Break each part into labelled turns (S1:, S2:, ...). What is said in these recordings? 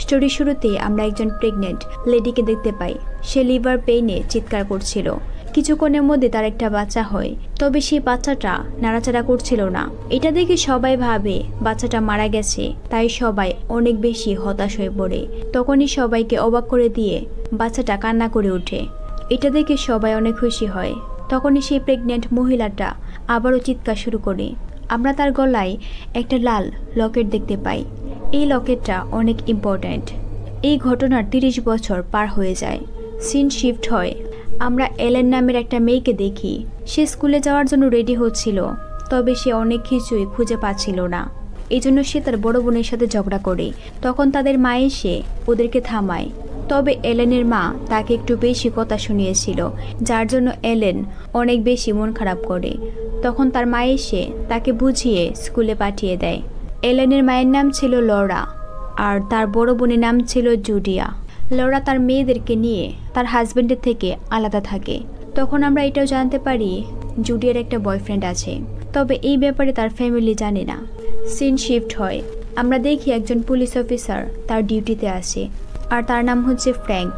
S1: Story শুরুতে আমরা একজন প্রেগনেন্ট লেডিকে দেখতে পাই। সে লিভার পেইনে চিৎকার করছিল। কিছুক্ষণের মধ্যে তার একটা বাচ্চা হয়, তবে সেই বাচ্চাটা নাড়াচাড়া করছিল না। এটা দেখে সবাই ভাবে বাচ্চাটা মারা গেছে, তাই সবাই অনেক বেশি হতাশ হয়ে পড়ে। তখনই সবাইকে অবাক করে দিয়ে বাচ্চাটা কান্না করে ওঠে। এটা দেখে সবাই অনেক খুশি হয়। তখনই সেই প্রেগনেন্ট মহিলাটা আবারও চিৎকার শুরু করে। আমরা তার গলায় একটা লাল লকেট দেখতে পাই। এই লকেটটা অনেক ইম্পর্ট্যান্ট। এই ঘটনার 30 বছর পার হয়ে যায়। সিন শিফট হয়। আমরা এলেন নামের একটা মেয়েকে দেখি। সে স্কুলে যাওয়ার জন্য রেডি হচ্ছিল, তবে সে অনেক কিছুই খুঁজে পাচ্ছিল না। এই জন্য সে তার বড় বোনের সাথে ঝগড়া করে। তখন তাদের মা এসে ওদেরকে থামায়। তবে এলেনের মা তাকে একটু বেশি কথা শুনিয়েছিল, যার জন্য এলেন অনেক বেশি মন খারাপ করে। তখন তার মা এসে তাকে বুঝিয়ে স্কুলে পাঠিয়ে দেয়। এলেনের মায়ের নাম ছিল লরা, আর তার বড় বোনের নাম ছিল জুডিয়া। লরা তার মেয়েদেরকে নিয়ে তার হাজবেন্ডের থেকে আলাদা থাকে। তখন আমরা এটাও জানতে পারি জুডিয়ার একটা বয়ফ্রেন্ড আছে, তবে এই ব্যাপারে তার ফ্যামিলি জানে না। সিন শিফট হয়। আমরা দেখি একজন পুলিশ অফিসার তার ডিউটিতে আসে, আর তার নাম হচ্ছে ফ্র্যাঙ্ক।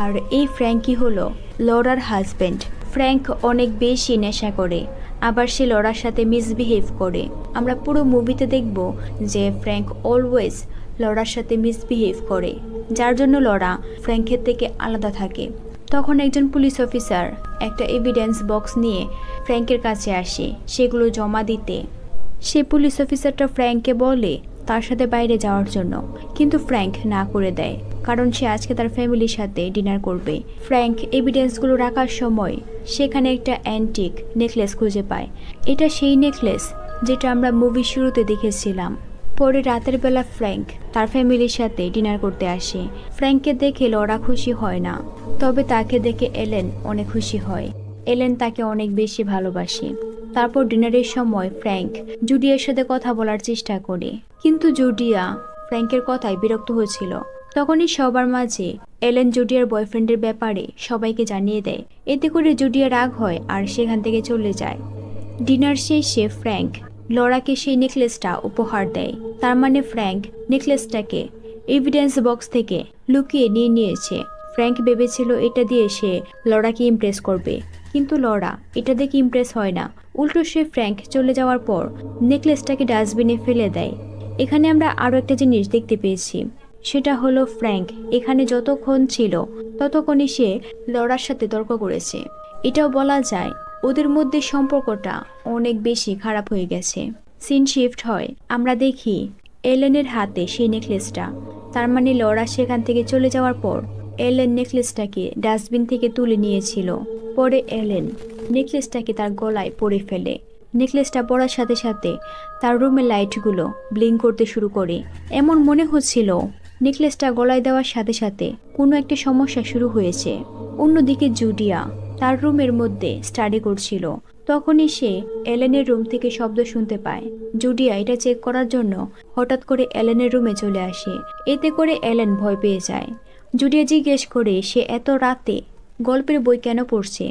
S1: আর এই ফ্র্যাঙ্কই হলো লরার হাজবেন্ড। ফ্র্যাঙ্ক অনেক বেশি নেশা করে, আবার সে লরার সাথে মিসবিহেভ করে। আমরা পুরো মুভিতে দেখব যে ফ্র্যাঙ্ক অলওয়েজ লরার সাথে মিসবিহেভ করে, যার জন্য লরা ফ্র্যাঙ্কের থেকে আলাদা থাকে। তখন একজন পুলিশ অফিসার একটা এভিডেন্স বক্স নিয়ে ফ্র্যাঙ্কের কাছে আসে সেগুলো জমা দিতে। সে পুলিশ অফিসারটা ফ্র্যাঙ্ককে বলে তার সাথে বাইরে যাওয়ার জন্য, কিন্তু ফ্র্যাঙ্ক না করে দেয়, কারণ সে আজকে তার ফ্যামিলির সাথে ডিনার করবে। ফ্র্যাঙ্ক এভিডেন্সগুলো রাখার সময় সেখানে একটা অ্যান্টিক নেকলেস খুঁজে পায়। এটা সেই নেকলেস যেটা আমরা মুভির শুরুতে দেখেছিলাম। পরে রাতের বেলা ফ্র্যাঙ্ক তার ফ্যামিলির সাথে ডিনার করতে আসে। ফ্র্যাঙ্ককে দেখে লরা খুশি হয় না, তবে তাকে দেখে এলেন অনেক খুশি হয়। এলেন তাকে অনেক বেশি ভালোবাসে। তারপর ডিনারের সময় ফ্র্যাঙ্ক জুডিয়ার সাথে কথা বলার চেষ্টা করে, কিন্তু জুডিয়া ফ্র্যাঙ্কের কথায় বিরক্ত হয়েছিল। তখনই সবার মাঝে এলেন জুডিয়ার বয়ফ্রেন্ডের ব্যাপারে সবাইকে জানিয়ে দেয়। এতে করে জুডিয়া রাগ হয় আর সেখান থেকে চলে যায়। ডিনার শেষে ফ্র্যাঙ্ক লরাকে সেই নেকলেসটা উপহার দেয়। তার মানে ফ্র্যাঙ্ক নেকলেসটাকে এভিডেন্স বক্স থেকে লুকিয়ে নিয়ে নিয়েছে। ফ্র্যাঙ্ক ভেবেছিল এটা দিয়ে সে লরাকে ইমপ্রেস করবে, কিন্তু লরা এটা দেখে ইমপ্রেস হয় না। উল্টো সে ফ্র্যাঙ্ক চলে যাওয়ার পর নেকলেসটাকে ডাস্টবিনে ফেলে দেয়। এখানে আমরা আরও একটা জিনিস দেখতে পেয়েছি, সেটা হলো ফ্র্যাঙ্ক এখানে যতক্ষণ ছিল ততক্ষণই সে লরার সাথে তর্ক করেছে। এটাও বলা যায় ওদের মধ্যে সম্পর্কটা অনেক বেশি খারাপ হয়ে গেছে। সিন শিফট হয়। আমরা দেখি এলেনের হাতে সেই নেকলেসটা। তার মানে লরা সেখান থেকে চলে যাওয়ার পর এলেন নেকলেসটাকে ডাস্টবিন থেকে তুলে নিয়েছিল। পরে এলেন নেকলেসটাকে তার গলায় পরে ফেলে। নেকলেসটা পরার সাথে সাথে তার রুমের লাইটগুলো ব্লিঙ্ক করতে শুরু করে। এমন মনে হচ্ছিল নেকলেসটা গলায় দেওয়ার সাথে সাথে কোনো একটা সমস্যা শুরু হয়েছে। অন্যদিকে জুডিয়া তার রুমের মধ্যে স্টাডি করছিল। তখনই সে এলেনের রুম থেকে শব্দ শুনতে পায়। জুডিয়া এটা চেক করার জন্য হঠাৎ করে এলেনের রুমে চলে আসে। এতে করে এলেন ভয় পেয়ে যায়। জুডিয়া জিজ্ঞেস করে সে এত রাতে গল্পের বই কেন পড়ছে।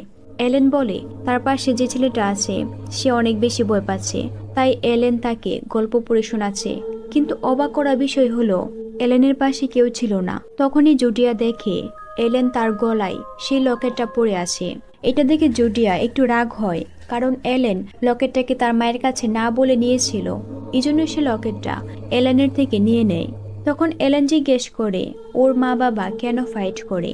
S1: এলেন বলে তার পাশে যে ছেলেটা আছে সে অনেক বেশি ভয় পাচ্ছে, তাই এলেন তাকে গল্প পড়ে শোনাচ্ছে। কিন্তু অবাক করা বিষয় হলো এলেনের পাশে কেউ ছিল না। তখনই জুডিয়া দেখে এলেন তার গলায় সেই লকেটটা পরে আছে। এটা দেখে জুডিয়া একটু রাগ হয়, কারণ এলেন লকেটটাকে তার মায়ের কাছে না বলে নিয়েছিল। এই জন্য সে লকেটটা এলেনের থেকে নিয়ে নেয়। তখন এলেন জিজ্ঞেস করে ওর মা বাবা কেন ফাইট করে।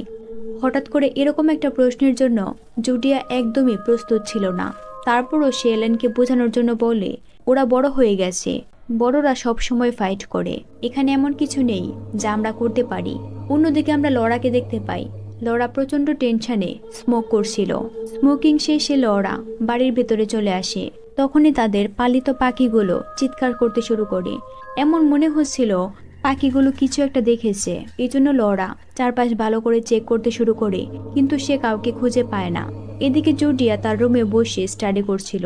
S1: হঠাৎ করে এরকম একটা প্রশ্নের জন্য জুডিয়া একদমই প্রস্তুত ছিল না। তারপরও সে এলেনকে বোঝানোর জন্য বলে ওরা বড় হয়ে গেছে, বড়রা সব সময় ফাইট করে, এখানে এমন কিছু নেই যা আমরা করতে পারি। অন্যদিকে আমরা লরাকে দেখতে পাই। লরা প্রচন্ড টেনশনে স্মোক করছিল। স্মোকিং শেষে লরা বাড়ির ভেতরে চলে আসে। তখনই তাদের পালিত পাখিগুলো চিৎকার করতে শুরু করে। এমন মনে হচ্ছিল পাখিগুলো কিছু একটা দেখেছে। এই জন্য লরা চারপাশ ভালো করে চেক করতে শুরু করে, কিন্তু সে কাউকে খুঁজে পায় না। এদিকে জুডিয়া তার রুমে বসে স্টাডি করছিল।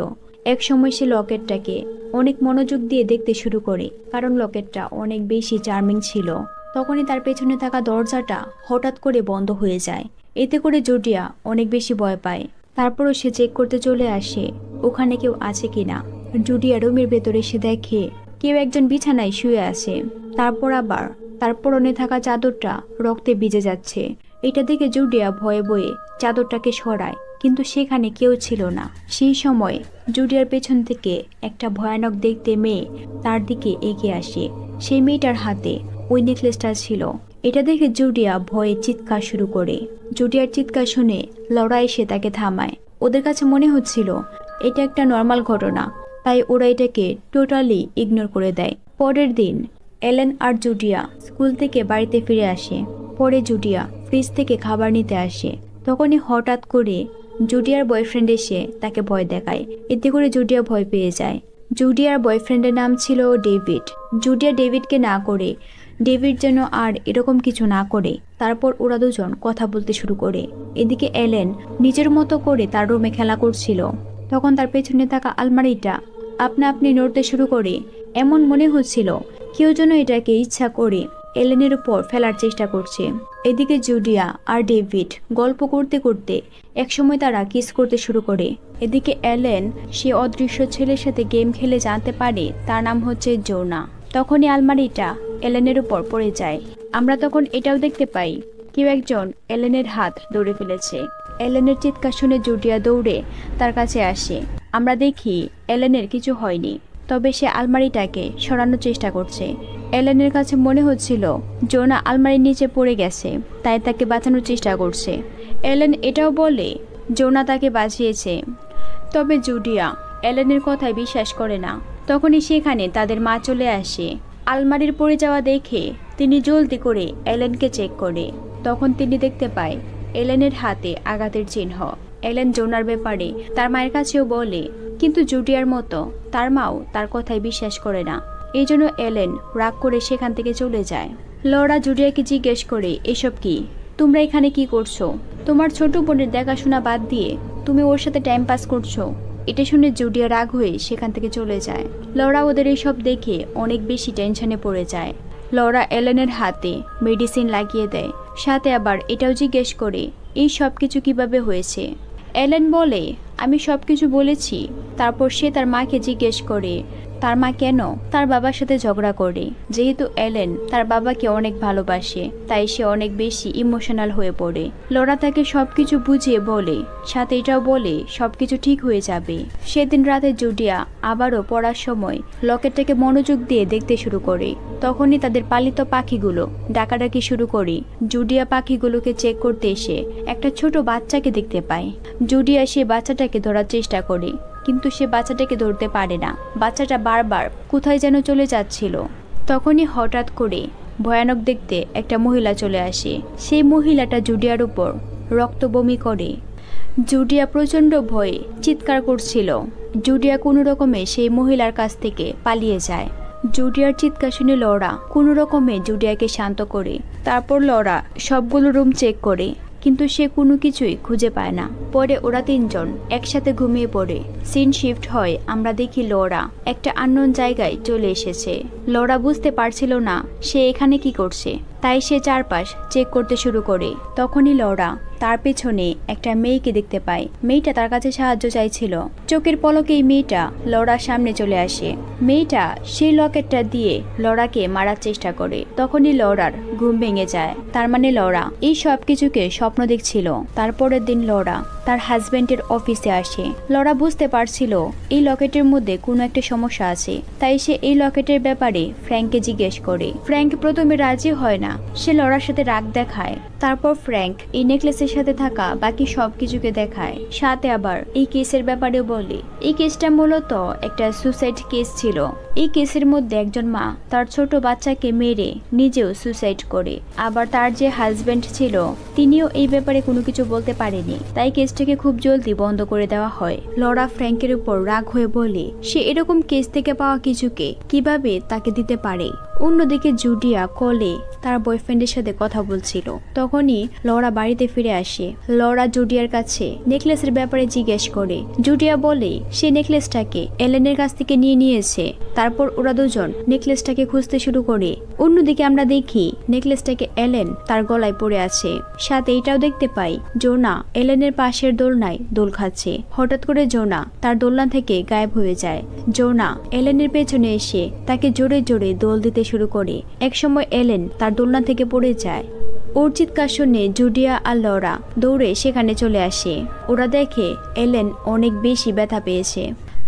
S1: এক সময় সে লকেটটাকে অনেক মনোযোগ দিয়ে দেখতে শুরু করে, কারণ লকেটটা অনেক বেশি চার্মিং ছিল। তখনই তার পেছনে থাকা দরজাটা হঠাৎ করে বন্ধ হয়ে যায়। এতে করে জুডিয়া অনেক বেশি ভয় পায়। তারপরও সে চেক করতে চলে আসে ওখানে কেউ আছে কিনা। জুডিয়া রুমের ভেতরে সে দেখে কেউ একজন বিছানায় শুয়ে আছে। তারপর আবার তার পরনে থাকা চাদরটা রক্তে ভিজে যাচ্ছে। এটা দেখে জুডিয়া ভয়ে ভয়ে চাদরটাকে সরায়, কিন্তু সেখানে কেউ ছিল না। সেই সময় জুডিয়ার পেছন থেকে একটা ভয়ানক দেখতে মেয়ে তার দিকে এগিয়ে আসে। সেই মেয়েটার হাতে ওই নেকলেসটা ছিল। এটা দেখে জুডিয়া ভয়ে চিৎকার শুরু করে। জুডিয়ার চিৎকার শুনে লরা এসে তাকে থামায়। ওদের কাছে মনে হচ্ছিল এটা একটা নর্মাল ঘটনা, তাই ওরা এটাকে টোটালি ইগনোর করে দেয়। পরের দিন এলেন আর জুডিয়া স্কুল থেকে বাড়িতে ফিরে আসে। পরে জুডিয়া ফ্রিজ থেকে খাবার নিতে আসে। তখনই হঠাৎ করে জুডিয়ার বয়ফ্রেন্ড এসে তাকে ভয় দেখায়। এতে করে জুডিয়া ভয় পেয়ে যায়। জুডিয়ার বয়ফ্রেন্ডের নাম ছিল ডেভিড। জুডিয়া ডেভিডকে না করে ডেভিড যেন আর এরকম কিছু না করে। তারপর ওরা দুজন কথা বলতে শুরু করে। এদিকে এলেন নিজের মতো করে তার রুমে খেলা করছিল। তখন তার পেছনে থাকা আলমারিটা আপনা আপনি নড়তে শুরু করে। এমন মনে হচ্ছিল কেউ যেন এটাকে ইচ্ছা করে এলেনের উপর ফেলার চেষ্টা করছে। এদিকে জুডিয়া আর ডেভিড গল্প করতে করতে একসময় তারা কিস করতে শুরু করে। এদিকে এলেন সে অদৃশ্য ছেলের সাথে গেম খেলে জানতে পারে তার নাম হচ্ছে জোনা। তখনই আলমারিটা এলেনের উপর পড়ে যায়। আমরা তখন এটাও দেখতে পাই কেউ একজন এলেনের হাত ধরে ফেলেছে। এলেনের চিৎকার শুনে জুডিয়া দৌড়ে তার কাছে আসে। আমরা দেখি এলেনের কিছু হয়নি, তবে সে আলমারিটাকে সরানোর চেষ্টা করছে। এলেনের কাছে মনে হচ্ছিল জোনা আলমারির নিচে পড়ে গেছে, তাই তাকে বাঁচানোর চেষ্টা করছে। এলেন এটাও বলে জোনা তাকে বাঁচিয়েছে, তবে জুডিয়া এলেনের কথায় বিশ্বাস করে না। তখনই সেখানে তাদের মা চলে আসে। আলমারির পড়ে যাওয়া দেখে তিনি জলদি করে এলেনকে চেক করে। তখন তিনি দেখতে পায় এলেনের হাতে আঘাতের চিহ্ন। এলেন জোনার ব্যাপারে তার মায়ের কাছেও বলে, কিন্তু জুডিয়ার মতো তার মাও তার কথায় বিশ্বাস করে না। এই জন্য এলেন রাগ করে সেখান থেকে চলে যায়। লরা জুডিয়াকে জিজ্ঞেস করে, এসব কি? তোমরা এখানে কি করছো? তোমার ছোট বোনের দেখাশোনা বাদ দিয়ে তুমি ওর সাথে টাইম পাস করছো? এটা শুনে জুডিয়া রাগ হয়ে সেখান থেকে চলে যায়। লরা ওদের এইসব দেখে অনেক বেশি টেনশনে পড়ে যায়। লরা এলেনের হাতে মেডিসিন লাগিয়ে দেয়, সাথে আবার এটাও জিজ্ঞেস করে এই সব কিছু কিভাবে হয়েছে। এলেন বলে, আমি সব কিছু বলেছি। তারপর সে তার মাকে জিজ্ঞেস করে তার মা কেন তার বাবার সাথে ঝগড়া করে। যেহেতু এলেন তার বাবাকে অনেক ভালোবাসে, তাই সে অনেক বেশি ইমোশনাল হয়ে পড়ে। লরা তাকে সবকিছু বুঝিয়ে বলে, সাথে এটাও বলে সবকিছু ঠিক হয়ে যাবে। সেদিন রাতে জুডিয়া আবারও পড়ার সময় লকেটটাকে মনোযোগ দিয়ে দেখতে শুরু করে। তখনই তাদের পালিত পাখিগুলো ডাকাডাকি শুরু করে। জুডিয়া পাখিগুলোকে চেক করতে এসে একটা ছোট বাচ্চাকে দেখতে পায়। জুডিয়া সে বাচ্চাটাকে ধরার চেষ্টা করে, কিন্তু সে বাচ্চাটাকে ধরতে পারে না। বাচ্চাটা বারবার কোথায় যেন চলে যাচ্ছিল। তখনই হঠাৎ করে ভয়ানক দেখতে একটা মহিলা চলে আসে। সেই মহিলাটা জুডিয়ার উপর রক্ত বমি করে। জুডিয়া প্রচণ্ড ভয়ে চিৎকার করছিল। জুডিয়া কোনো রকমে সেই মহিলার কাছ থেকে পালিয়ে যায়। জুডিয়ার চিৎকার শুনে লরা কোনো রকমে জুডিয়াকে শান্ত করে। তারপর লরা সবগুলো রুম চেক করে, কিন্তু সে কোনো কিছুই খুঁজে পায় না। পরে ওরা তিনজন একসাথে ঘুমিয়ে পড়ে। সিন শিফট হয়। আমরা দেখি লরা একটা আননোন জায়গায় চলে এসেছে। লরা বুঝতে পারছিল না সে এখানে কি করছে, তাই সে চারপাশ চেক করতে শুরু করে। তখনই লরা তার পেছনে একটা মেয়েকে দেখতে পায়। মেয়েটা তার কাছে সাহায্য চাইছিল। চোখের পলকেই মেয়েটা লরার সামনে চলে আসে। মেয়েটা সেই লকেটটা দিয়ে লরাকে মারার চেষ্টা করে। তখনই লরার ঘুম ভেঙে যায়। তার মানে লরা এই সব কিছুকে স্বপ্ন দেখছিল। তারপরের দিন লরা তার হাজবেন্ডের অফিসে আসে। লরা বুঝতে পারছিল এই লকেটের মধ্যে কোনো একটা সমস্যা আছে, তাই সে এই লকেটের ব্যাপারে ফ্র্যাঙ্ককে জিজ্ঞেস করে। ফ্র্যাঙ্ক প্রথমে রাজি হয় না, সে লরার সাথে রাগ দেখায়। তারপর ফ্র্যাঙ্ক এই নেকলেসের সাথে থাকা বাকি সব কিছুকে দেখায়, সাথে আবার এই কেসের ব্যাপারেও বলে। এই কেসটা মূলত একটা সুসাইড কেস ছিল। এই কেসের মধ্যে একজন মা তার ছোট বাচ্চাকে মেরে নিজেও সুসাইড করে। আবার তার যে হাজবেন্ড ছিল তিনিও এই ব্যাপারে কোনো কিছু বলতে পারেনি, তাই কেসটাকে খুব জলদি বন্ধ করে দেওয়া হয়। লরা ফ্র্যাঙ্কের উপর রাগ হয়ে বলে সে এরকম কেস থেকে পাওয়া কিছুকে কিভাবে তাকে দিতে পারে। অন্যদিকে জুডিয়া কলে তার বয়ফ্রেন্ডের সাথে কথা বলছিল। তখনই লরা বাড়িতে ফিরে আসে। লরা জুডিয়ার কাছে নেকলেসের ব্যাপারে জিজ্ঞেস করে। জুডিয়া বলে সে নেকলেসটাকে এলেনের কাছ থেকে নিয়ে নিয়েছে। তারপর ওরা দুজন নেকলেসটাকে খুঁজতে শুরু করে। অন্যদিকে আমরা দেখি নেকলেসটাকে এলেন তার গলায় পড়ে আছে। সাথে এটাও দেখতে পাই জোনা এলেনের পাশের দোলনায় দোল খাচ্ছে। হঠাৎ করে জোনা তার দোলনা থেকে গায়েব হয়ে যায়। জোনা এলেনের পেছনে এসে তাকে জোরে জোরে দোল দিতে শুরু করে। একসময় এলেন তার দোলনা থেকে পড়ে যায়। ওর চিৎকার শুনে জুডিয়া আর লরা দৌড়ে সেখানে চলে আসে। ওরা দেখে এলেন অনেক বেশি ব্যথা পেয়েছে।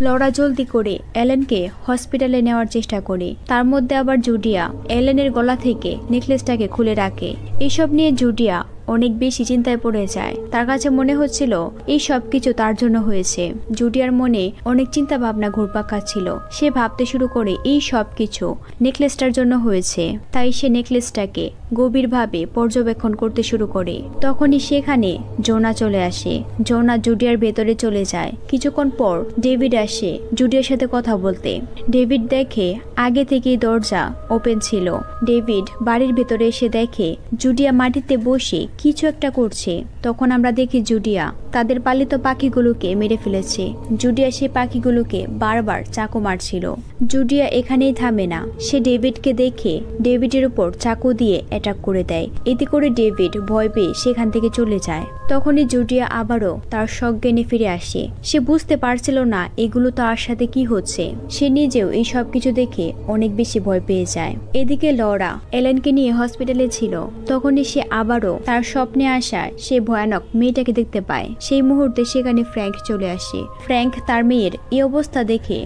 S1: লরা জলদি করে এলেনকে হসপিটালে নেওয়ার চেষ্টা করে। তার মধ্যে আবার জুডিয়া এলেনের গলা থেকে নেকলেসটাকে খুলে রাখে। এসব নিয়ে জুডিয়া অনেক বেশি চিন্তায় পড়ে যায়। তার কাছে মনে হচ্ছিল এই সব কিছু তার জন্য হয়েছে। জুডিয়ার মনে অনেক চিন্তা ভাবনা ঘুরপাক খাচ্ছিল। সে ভাবতে শুরু করে এই সব কিছু নেকলেসটার জন্য হয়েছে। তাই সে নেকলেসটাকে গভীরভাবে পর্যবেক্ষণ করতে শুরু করে। তখনই সেখানে জোনা চলে আসে। জোনা জুডিয়ার ভেতরে চলে যায়। কিছুক্ষণ পর ডেভিড আসে জুডিয়ার সাথে কথা বলতে। ডেভিড দেখে আগে থেকেই দরজা ওপেন ছিল। ডেভিড বাড়ির ভেতরে এসে দেখে জুডিয়া মাটিতে বসে কিছু একটা করছে। তখন আমরা দেখি জুডিয়া তাদের পালিত পাখিগুলোকে মেরে ফেলেছে। জুডিয়া সেই পাখিগুলোকে বারবার চাকু মারছিল। জুডিয়া এখানেই থামে না। সে ডেভিডকে দেখে ডেভিডের উপর চাকু দিয়ে অ্যাটাক করে দেয়। এতে করে ডেভিড ভয় পেয়ে সেখান থেকে চলে যায়। তখনই জুডিয়া আবারও তার সজ্ঞানে ফিরে আসে। সে বুঝতে পারছিল না এগুলো তার সাথে কি হচ্ছে। সে নিজেও এই সব কিছু দেখে অনেক বেশি ভয় পেয়ে যায়। এদিকে লরা এলেনকে নিয়ে হসপিটালে ছিল। তখনই সে আবারও তার স্বপ্নে আসা সে ভয়ানক মেয়েটাকে দেখতে পায়। সেই মুহূর্তে সেখানে ফ্র্যাঙ্ক চলে আসে। ফ্র্যাঙ্ক তার মেয়ের এই অবস্থা দেখে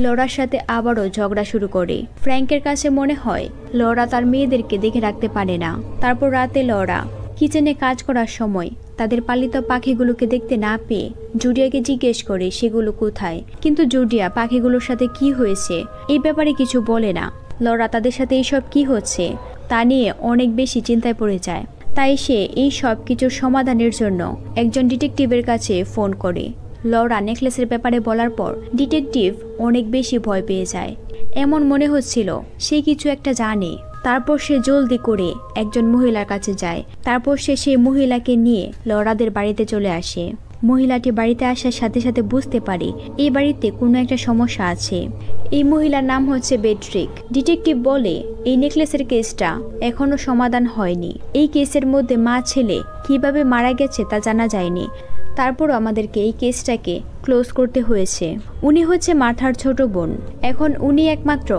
S1: লরার সাথে আবারও ঝগড়া শুরু করে। ফ্র্যাঙ্কের কাছে মনে হয় লরা তার মেয়েদেরকে দেখে রাখতে পারে না। তারপর রাতে লরা কিচেনে কাজ করার সময় তাদের পালিত পাখিগুলোকে দেখতে না পেয়ে জুডিয়াকে জিজ্ঞেস করে সেগুলো কোথায়। কিন্তু জুডিয়া পাখিগুলোর সাথে কি হয়েছে এই ব্যাপারে কিছু বলে না। লরা তাদের সাথে এইসব কি হচ্ছে তা নিয়ে অনেক বেশি চিন্তায় পড়ে যায়। তাই সে এই সব কিছুর সমাধানের জন্য একজন ডিটেকটিভের কাছে ফোন করে। লরা নেকলেসের ব্যাপারে বলার পর ডিটেকটিভ অনেক বেশি ভয় পেয়ে যায়। এমন মনে হচ্ছিল সে কিছু একটা জানে। তারপর সে জলদি করে একজন মহিলার কাছে যায়। তারপর সে সেই মহিলাকে নিয়ে লরাদের বাড়িতে চলে আসে। মহিলাটি বাড়িতে আসার সাথে সাথে বুঝতে পারে এই বাড়িতে কোনো একটা সমস্যা আছে। এই মহিলার নাম হচ্ছে বেট্রিক। ডিটেকটিভ বলে এই নেকলেসের কেসটা এখনো সমাধান হয়নি। এই কেসের মধ্যে মা ছেলে কিভাবে মারা গেছে তা জানা যায়নি। তারপরও আমাদেরকে এই কেসটাকে ক্লোজ করতে হয়েছে। উনি হচ্ছে মার্থার ছোট বোন। এখন উনি একমাত্র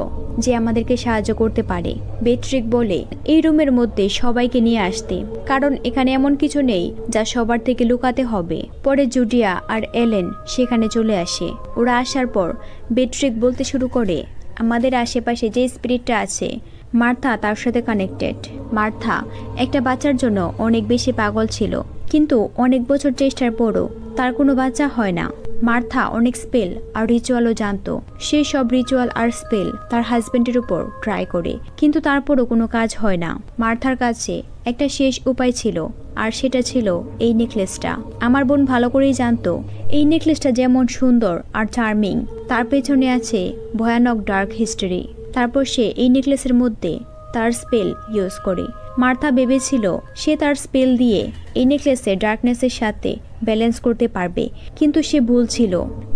S1: যে আমাদেরকে সাহায্য করতে পারে। বেট্রিক বলে এই রুমের মধ্যে সবাইকে নিয়ে আসতে, কারণ এখানে এমন কিছু নেই যা সবার থেকে লুকাতে হবে। পরে জুডিয়া আর এলেন সেখানে চলে আসে। ওরা আসার পর বেট্রিক বলতে শুরু করে আমাদের আশেপাশে যে স্পিরিটটা আছে মার্থা তার সাথে কানেক্টেড। মার্থা একটা বাচ্চার জন্য অনেক বেশি পাগল ছিল, কিন্তু অনেক বছর চেষ্টার পরও তার কোনো বাচ্চা হয় না। মার্থা অনেক স্পেল আর রিচুয়ালও জানতো। সে সব রিচুয়াল আর স্পেল তার হাজবেন্ডের উপর ট্রাই করে, কিন্তু তারপরও কোনো কাজ হয় না। মার্থার কাছে একটা শেষ উপায় ছিল, আর সেটা ছিল এই নেকলেসটা। আমার বোন ভালো করেই জানতো এই নেকলেসটা যেমন সুন্দর আর চার্মিং, তার পেছনে আছে ভয়ানক ডার্ক হিস্টোরি। তারপর সে এই নেকলেসের মধ্যে তার স্পেল ইউজ করে। মার্থা ভেবেছিল সে তার স্পেল দিয়ে এই নেকলেসের ডার্কনেসের সাথে ব্যালেন্স করতে পারবে, কিন্তু সে ভুল ছিল।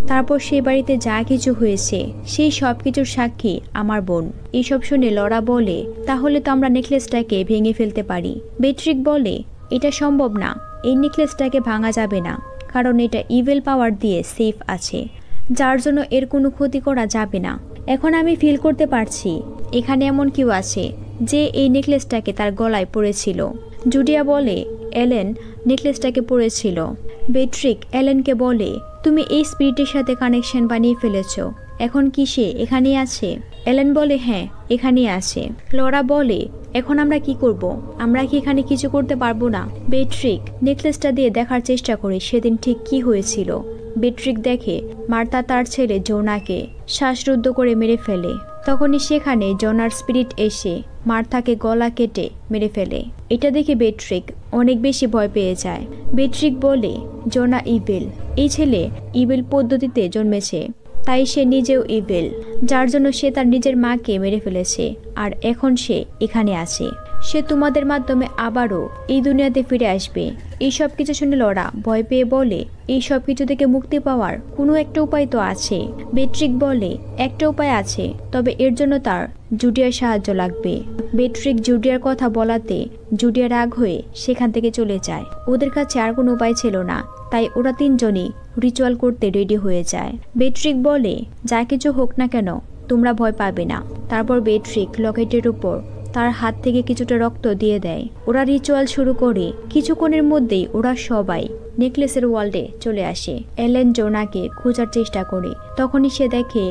S1: তারপর সে বাড়িতে যা কিছু হয়েছে সেই সব কিছুর সাক্ষী আমার বোন। এইসব শুনে লরা বলে তাহলে তো আমরা নেকলেসটাকে ভেঙে ফেলতে পারি। বেট্রিক বলে এটা সম্ভব না, এই নেকলেসটাকে ভাঙা যাবে না, কারণ এটা ইভিল পাওয়ার দিয়ে সেফ আছে, যার জন্য এর কোনো ক্ষতি করা যাবে না। এখন আমি ফিল করতে পারছি এখানে এমন কেউ আছে যে এই নেকলেসটাকে তার গলায় পরেছিল। জুডিয়া বলে এলেন নেকলেসটাকে পরেছিল। বেট্রিক এলেনকে বলে তুমি এই স্পিরিটের সাথে কানেকশন বানিয়ে ফেলেছ, এখন কি সে এখানেই আছে? এলেন বলে হ্যাঁ এখানেই আছে। লরা বলে এখন আমরা কি করব? আমরা কি এখানে কিছু করতে পারবো না? বেট্রিক নেকলেসটা দিয়ে দেখার চেষ্টা করে সেদিন ঠিক কি হয়েছিল। বেট্রিক দেখে মার্থা তার ছেলে জোনাকে শ্বাসরুদ্ধ করে মেরে ফেলে। তখনই সেখানে জোনার স্পিরিট এসে মার্থাকে গলা কেটে মেরে ফেলে। এটা দেখে বেট্রিক অনেক বেশি ভয় পেয়ে যায়। বেট্রিক বলে জোনা ইভিল, এই ছেলে ইভিল পদ্ধতিতে জন্মেছে, তাই সে নিজেও ইভিল, যার জন্য সে তার নিজের মাকে মেরে ফেলেছে, আর এখন সে এখানে আছে। সে তোমাদের মাধ্যমে আবারও এই দুনিয়াতে ফিরে আসবে। এই সব কিছু শুনে লরা ভয় পেয়ে বলে এই সব কিছু থেকে মুক্তি পাওয়ার কোনো একটা উপায় তো আছে। বেট্রিক বলে একটা উপায় আছে, তবে এর জন্য তার জুডিয়ার সাহায্য লাগবে। বেট্রিক জুডিয়ার কথা বলাতে জুডিয়া রাগ হয়ে সেখান থেকে চলে যায়। ওদের কাছে আর কোনো উপায় ছিল না, তাই ওরা তিনজনই রিচুয়াল করতে রেডি হয়ে যায়। বেট্রিক বলে যা কিছু হোক না কেন তোমরা ভয় পাবে না। তারপর বেট্রিক লকেটের উপর তার হাত থেকে কিছুটা রক্ত দিয়ে দেয়। ওরা রিচুয়াল শুরু করে। কিছুক্ষণের মধ্যেই ওরা সবাই নেকলেসের ওয়ার্ল্ডে চলে আসে। এলেন জোনাকে খোঁজার চেষ্টা করে। তখনই সে দেখে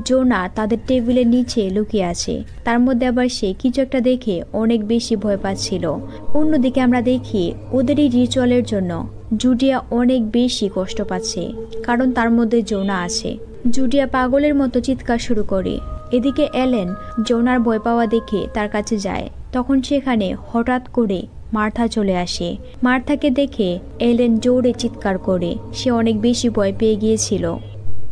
S1: জোনা তাদের টেবিলের নিচে লুকিয়ে আছে। তার মধ্যে আবার সে কিছু একটা দেখে অনেক বেশি ভয় পাচ্ছিল। অন্যদিকে আমরা দেখি ওদের এই রিচুয়ালের জন্য জুডিয়া অনেক বেশি কষ্ট পাচ্ছে, কারণ তার মধ্যে জোনা আছে। জুডিয়া পাগলের মতো চিৎকার শুরু করে। এদিকে এলেন জোনার ভয় পাওয়া দেখে তার কাছে যায়। তখন সেখানে হঠাৎ করে মার্থা চলে আসে। মার্থাকে দেখে এলেন জোরে চিৎকার করে। সে অনেক বেশি ভয় পেয়ে গিয়েছিল।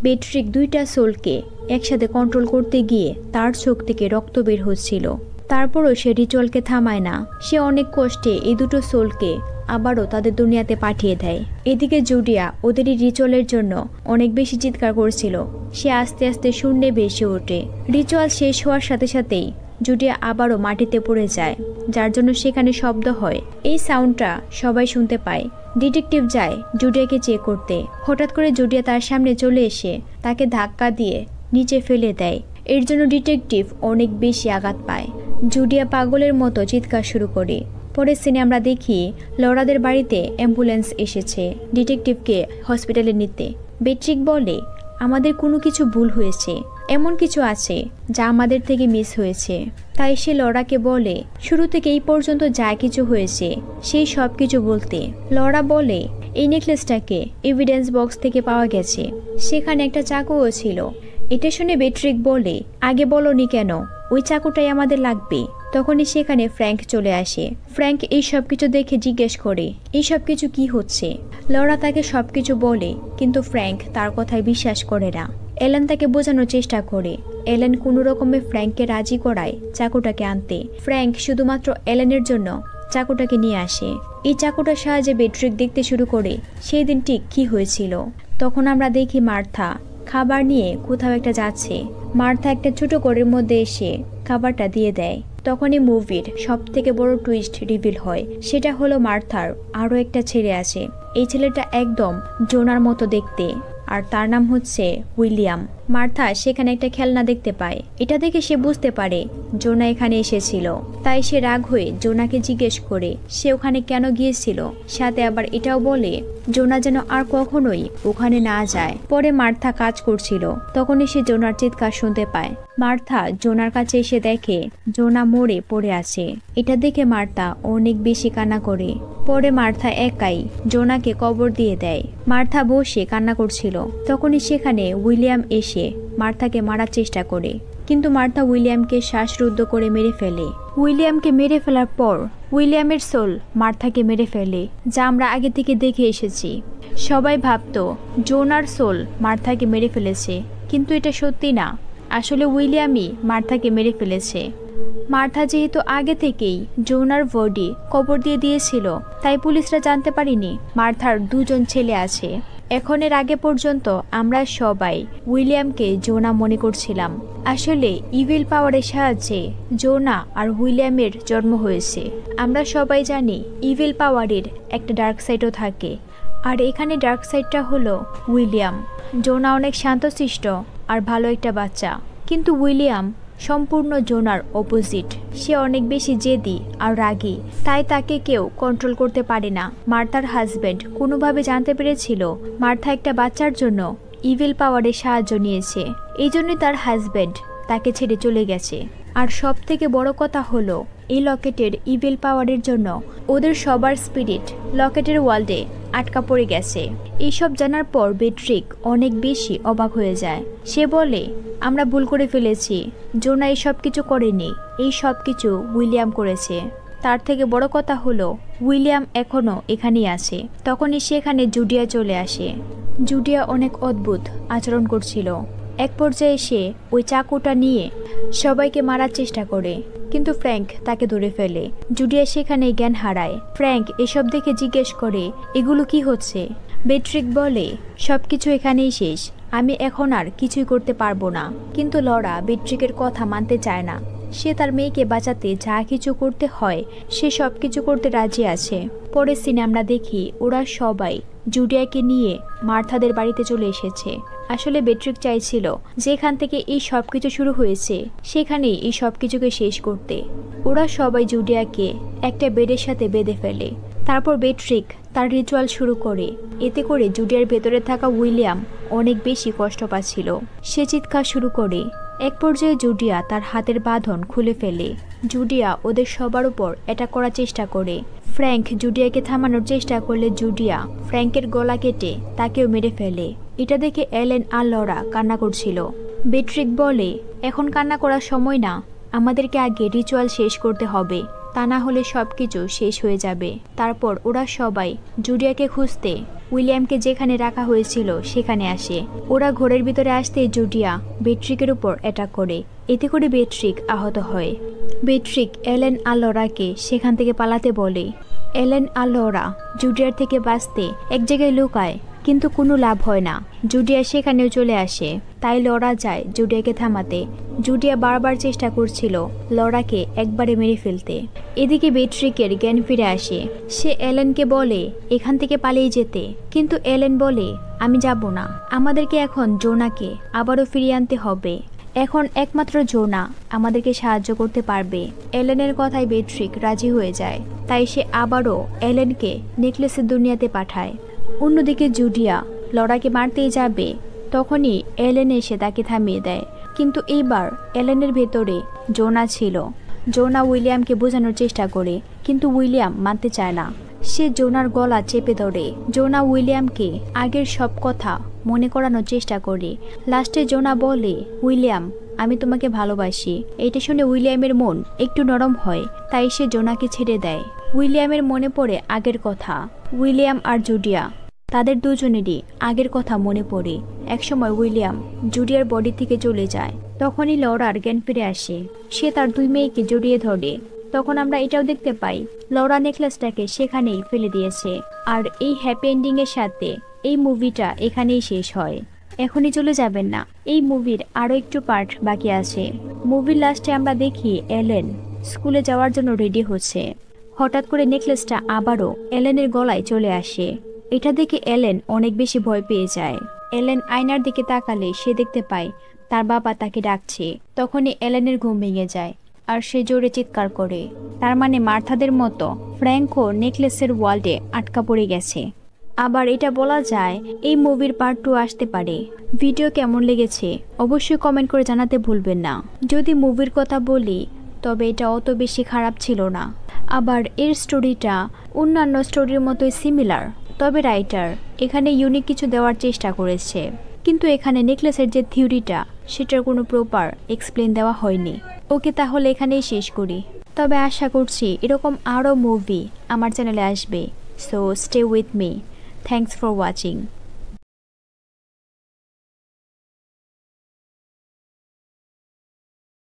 S1: বেট্রিক দুইটা সোলকে একসাথে কন্ট্রোল করতে গিয়ে তার চোখ থেকে রক্ত বের হচ্ছিল। তারপরও সে রিচুয়ালকে থামায় না। সে অনেক কষ্টে এই দুটো সোলকে আবারও তাদের দুনিয়াতে পাঠিয়ে দেয়। এদিকে জুডিয়া ওদের এই রিচুয়ালের জন্য অনেক বেশি চিৎকার করছিল। সে আস্তে আস্তে শূন্যে ভেসে ওঠে। রিচুয়াল শেষ হওয়ার সাথে সাথেই জুডিয়া আবারও মাটিতে পড়ে যায়, যার জন্য সেখানে শব্দ হয়। এই সাউন্ডটা সবাই শুনতে পায়। ডিটেকটিভ যায় জুডিয়াকে চেক করতে। হঠাৎ করে জুডিয়া তার সামনে চলে এসে তাকে ধাক্কা দিয়ে নিচে ফেলে দেয়। এর জন্য ডিটেকটিভ অনেক বেশি আঘাত পায়। জুডিয়া পাগলের মতো চিৎকার শুরু করে। পরের সিনে আমরা দেখি লরাদের বাড়িতে অ্যাম্বুলেন্স এসেছে ডিটেকটিভকে হসপিটালে নিতে। বেট্রিক বলে, আমাদের কোনো কিছু ভুল হয়েছে, এমন কিছু আছে যা আমাদের থেকে মিস হয়েছে। তাই সে লরাকে বলে শুরু থেকে এই পর্যন্ত যা কিছু হয়েছে সেই সব কিছু বলতে। লরা বলে এই নেকলেসটাকে এভিডেন্স বক্স থেকে পাওয়া গেছে, সেখানে একটা চাকুও ছিল। এটা শুনে বেট্রিক বলে, আগে বলনি কেন? ওই চাকুটাই আমাদের লাগবে। তখনই সেখানে ফ্র্যাঙ্ক চলে আসে। ফ্র্যাঙ্ক এই সব কিছু দেখে জিজ্ঞেস করে এই সব কিছু কি হচ্ছে। লরা তাকে সবকিছু বলে, কিন্তু ফ্র্যাঙ্ক তার কথায় বিশ্বাস করে না। এলেন তাকে বোঝানোর চেষ্টা করে। এলেন কোনো রকমে ফ্র্যাঙ্ককে রাজি করায় চাকুটাকে আনতে। ফ্র্যাঙ্ক শুধুমাত্র এলেনের জন্য চাকুটাকে নিয়ে আসে। এই চাকুটার সাহায্যে বেট্রিক দেখতে শুরু করে সেই দিন ঠিক কি হয়েছিল। তখন আমরা দেখি মার্থা খাবার নিয়ে কোথাও একটা যাচ্ছে। মার্থা একটা ছোট ঘরের মধ্যে এসে খাবারটা দিয়ে দেয়। তখনই মুভির সব থেকে বড় টুইস্ট রিভিল হয়। সেটা হলো মার্থার আরও একটা ছেলে আছে। এই ছেলেটা একদম জোনার মতো দেখতে, আর তার নাম হচ্ছে উইলিয়াম। মার্থা সেখানে একটা খেলনা দেখতে পায়। এটা দেখে সে বুঝতে পারে জোনা এখানে এসেছিল। তাই সে রাগ হয়ে জোনাকে জিজ্ঞেস করে সে ওখানে কেন গিয়েছিল। সাথে আবার এটাও বলে জোনা যেন আর কখনোই ওখানে না যায়। পরে মার্থা কাজ করছিল, তখনই সে জোনার চিৎকার শুনতে পায়। মার্থা জোনার কাছে এসে দেখে জোনা মরে পড়ে আছে। এটা দেখে মার্থা অনেক বেশি কান্না করে। পরে মার্থা একাই জোনাকে কবর দিয়ে দেয়। মার্থা বসে কান্না করছিল। তখনই সেখানে উইলিয়াম এসে মার্থাকে মারার চেষ্টা করে, কিন্তু মার্থা উইলিয়ামকে শ্বাসরুদ্ধ করে মেরে ফেলে। উইলিয়ামকে মেরে ফেলার পর উইলিয়ামের সোল মার্থাকে মেরে ফেলে, যা আমরা আগে থেকে দেখে এসেছি। সবাই ভাবতো জোনার সোল মার্থাকে মেরে ফেলেছে, কিন্তু এটা সত্যি না। আসলে উইলিয়ামই মার্থাকে মেরে ফেলেছে। মার্থা যেহেতু আগে থেকেই জোনার বডি কবর দিয়ে দিয়েছিল, তাই পুলিশরা জানতে পারেনি মার্থার দুজন ছেলে আছে। এখন এর আগে পর্যন্ত আমরা সবাই উইলিয়ামকে জোনা মনে করছিলাম। আসলে ইভিল পাওয়ারের সাহায্যে জোনা আর উইলিয়ামের জন্ম হয়েছে। আমরা সবাই জানি ইভিল পাওয়ারের একটা ডার্ক সাইডও থাকে, আর এখানে ডার্ক সাইডটা হলো উইলিয়াম। জোনা অনেক শান্তশিষ্ট আর ভালো একটা বাচ্চা, কিন্তু উইলিয়াম সম্পূর্ণ জোনার অপোজিট। সে অনেক বেশি জেদি আর রাগী, তাই তাকে কেউ কন্ট্রোল করতে পারে না। মার্থার হাজবেন্ড কোনোভাবে জানতে পেরেছিল মার্থা একটা বাচ্চার জন্য ইভিল পাওয়ারের সাহায্য নিয়েছে, এই জন্যই তার হাজবেন্ড তাকে ছেড়ে চলে গেছে। আর সব থেকে বড় কথা হলো এই লকেটের ইভিল পাওয়ারের জন্য ওদের সবার স্পিরিট লকেটের ওয়ার্ল্ডে আটকা পড়ে গেছে। এইসব জানার পর বেট্রিক অনেক বেশি অবাক হয়ে যায়। সে বলে আমরা ভুল করে ফেলেছি, জোনা এই সব কিছু করেনি, এই সব কিছু উইলিয়াম করেছে। তার থেকে বড় কথা হলো উইলিয়াম এখনো এখানেই আছে। তখনই সেখানে জুডিয়া চলে আসে। জুডিয়া অনেক অদ্ভুত আচরণ করছিল। এক পর্যায়ে সে ওই চাকুটা নিয়ে সবাইকে মারার চেষ্টা করে, কিন্তু ফ্র্যাঙ্ক তাকে ধরে ফেলে। জুডিয়া সেখানে জ্ঞান হারায়। ফ্র্যাঙ্ক এসব দেখে জিজ্ঞেস করে এগুলো কি হচ্ছে। বেট্রিক বলে সবকিছু এখানেই শেষ, আমি এখন আর কিছুই করতে পারবো না। কিন্তু লরা বেট্রিকের কথা মানতে চায় না। সে তার মেয়েকে বাঁচাতে যা কিছু করতে হয় সে সব কিছু করতে রাজি আছে। পরের সিনে আমরা দেখি ওরা সবাই জুডিয়াকে নিয়ে মার্থাদের বাড়িতে চলে এসেছে। আসলে বেট্রিক চাইছিল যেখান থেকে এই সব কিছু শুরু হয়েছে সেখানেই এই সব কিছুকে শেষ করতে। ওরা সবাই জুডিয়াকে একটা বেডের সাথে বেঁধে ফেলে। তারপর বেট্রিক তার রিচুয়াল শুরু করে। এতে করে জুডিয়ার ভেতরে থাকা উইলিয়াম অনেক বেশি কষ্ট পাচ্ছিল। সে চিৎকার শুরু করে। এক পর্যায়ে জুডিয়া তার হাতের বাঁধন খুলে ফেলে। জুডিয়া ওদের সবার উপর অ্যাটাক করার চেষ্টা করে। ফ্র্যাঙ্ক জুডিয়াকে থামানোর চেষ্টা করলে জুডিয়া ফ্র্যাঙ্কের গলা কেটে তাকেও মেরে ফেলে। এটা দেখে এলেন আর লরা কান্না করছিল। বেট্রিক বলে, এখন কান্না করার সময় না, আমাদেরকে আগে রিচুয়াল শেষ করতে হবে, তা না হলে সবকিছু শেষ হয়ে যাবে। তারপর ওরা সবাই জুডিয়াকে খুঁজতে উইলিয়ামকে যেখানে রাখা হয়েছিল সেখানে আসে। ওরা ঘরের ভিতরে আসতেই জুডিয়া বেট্রিকের উপর অ্যাটাক করে। এতে করে বেট্রিক আহত হয়। বেট্রিক এলেন আর লরাকে সেখান থেকে পালাতে বলে। এলেন আর লরা জুডিয়ার থেকে বাঁচতে এক জায়গায় লুকায়, কিন্তু কোনো লাভ হয় না। জুডিয়া সেখানেও চলে আসে। তাই লরা যায় জুডিয়াকে থামাতে। জুডিয়া বারবার চেষ্টা করছিল লরাকে একবারে মেরে ফেলতে। এদিকে বেট্রিকের জ্ঞান ফিরে আসে। সে এলেনকে বলে এখান থেকে পালিয়ে যেতে, কিন্তু এলেন বলে আমি যাব না, আমাদেরকে এখন জোনাকে আবারও ফিরিয়ে আনতে হবে। এখন একমাত্র জোনা আমাদেরকে সাহায্য করতে পারবে। এলেনের কথায় বেট্রিক রাজি হয়ে যায়। তাই সে আবারও এলেনকে নেকলেসের দুনিয়াতে পাঠায়। অন্যদিকে জুডিয়া লরাকে মারতেই যাবে, তখনই এলেন এসে তাকে থামিয়ে দেয়। কিন্তু এইবার এলেনের ভেতরে জোনা ছিল। জোনা উইলিয়ামকে বোঝানোর চেষ্টা করে, কিন্তু উইলিয়াম মানতে চায় না। সে জোনার গলা চেপে ধরে। জোনা উইলিয়ামকে আগের সব কথা মনে করানোর চেষ্টা করে। লাস্টে জোনা বলে, উইলিয়াম আমি তোমাকে ভালোবাসি। এটা শুনে উইলিয়ামের মন একটু নরম হয়, তাই সে জোনাকে ছেড়ে দেয়। উইলিয়ামের মনে পড়ে আগের কথা। উইলিয়াম আর জুডিয়া, তাদের দুজনেরই আগের কথা মনে পড়ে। একসময় উইলিয়াম জুডিয়ার বডি থেকে চলে যায়। তখনই লরার জ্ঞান ফিরে আসে। সে তার দুই মেয়েকে জড়িয়ে ধরে। তখন আমরা এটাও দেখতে পাই লরা নেকলেসটাকে সেখানেই ফেলে দিয়েছে। আর এই হ্যাপি এন্ডিং এর সাথে এই মুভিটা এখানেই শেষ হয়। এখনই চলে যাবেন না, এই মুভির আরও একটু পার্ট বাকি আছে। মুভির লাস্টে আমরা দেখি এলেন স্কুলে যাওয়ার জন্য রেডি হচ্ছে। হঠাৎ করে নেকলেসটা আবারও এলেনের গলায় চলে আসে। এটা দেখে এলেন অনেক বেশি ভয় পেয়ে যায়। এলেন আয়নার দিকে তাকালে সে দেখতে পায় তার বাবা তাকে ডাকছে। তখনই এলেনের ঘুম ভেঙে যায় আর সে জোরে চিৎকার করে। তার মানে মার্থাদের মতো ফ্র্যাঙ্কও নেকলেসের ওয়ার্ল্ডে আটকা পড়ে গেছে। আবার এটা বলা যায় এই মুভির পার্ট 2 আসতে পারে। ভিডিও কেমন লেগেছে অবশ্যই কমেন্ট করে জানাতে ভুলবেন না। যদি মুভির কথা বলি তবে এটা অত বেশি খারাপ ছিল না। আবার এর স্টোরিটা অন্যান্য স্টোরির মতোই সিমিলার, তবে রাইটার এখানে ইউনিক কিছু দেওয়ার চেষ্টা করেছে। কিন্তু এখানে নেকলেসের যে থিওরিটা সেটার কোনো প্রপার এক্সপ্লেন দেওয়া হয়নি। ওকে, তাহলে এখানেই শেষ করি। তবে আশা করছি এরকম আরও মুভি আমার চ্যানেলে আসবে। So stay with me. Thanks for watching.